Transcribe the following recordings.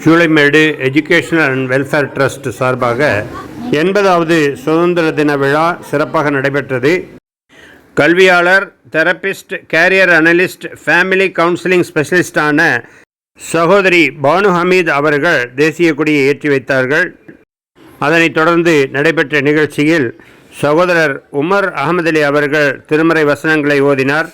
Choolaimedu educational and welfare trust சார்பாக 80வது சுதந்திர தின விழா சிறப்பாக நடைபெற்றது. கல்வியாளர், therapist, career analyst, family counselling ஸ்பெஷலிஸ்டான சகோதரி பானு ஹமீத் அவர்கள் தேசிய கொடியை ஏற்றி வைத்தார்கள். அதனைத் தொடர்ந்து நடைபெற்ற நிகழ்ச்சியில் சகோதரர் உமர் அகமது அலி அவர்கள் திருமறை வசனங்களை ஓதினார்.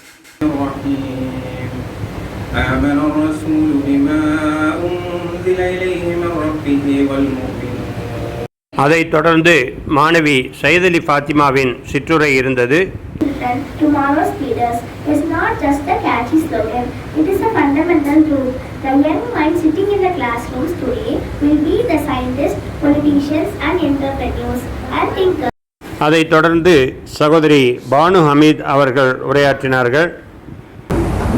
அதைத் தொடர்ந்து மாணவி சையத் அலி ஃபாத்திமாவின் சிற்றுரை இருந்தது. Tomorrow's leaders is not just a catchy slogan, it is a fundamental truth. The young mind sitting in the classrooms today will be the scientists, politicians and entrepreneurs and thinkers. அதைத் தொடர்ந்து சகோதரி பானு ஹமீத் அவர்கள் உரையாற்றினார்கள்.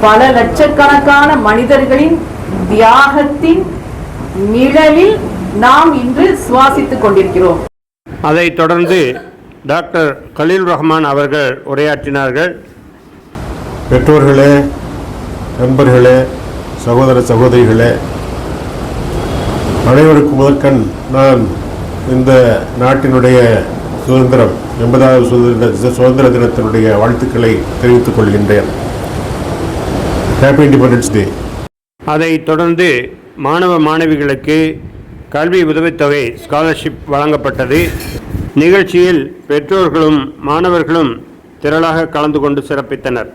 பல லட்சக்கணக்கான மனிதர்களின் தியாகத்தின் நிழலில் நாம் இன்று சுவாசித்துக் கொண்டிருக்கிறோம். அதைத் தொடர்ந்து டாக்டர் கலீல் ரஹ்மான் அவர்கள் உரையாற்றினார்கள். பெற்றோர்களே, நண்பர்களே, சகோதர சகோதரிகளே, அனைவருக்கும் முதற்கண் நான் இந்த நாட்டினுடைய சுதந்திரம் 80வது சுதந்திர தினத்தினுடைய வாழ்த்துக்களை தெரிவித்துக் கொள்கின்றேன். Happy independence day. அதைத் தொடர்ந்து மாணவ மாணவிகளுக்கு கல்வி உதவித்தொகை ஸ்காலர்ஷிப் வழங்கப்பட்டது. நிகழ்ச்சியில் பெற்றோர்களும் மாணவர்களும் திரளாக கலந்து கொண்டு சிறப்பித்தனர்.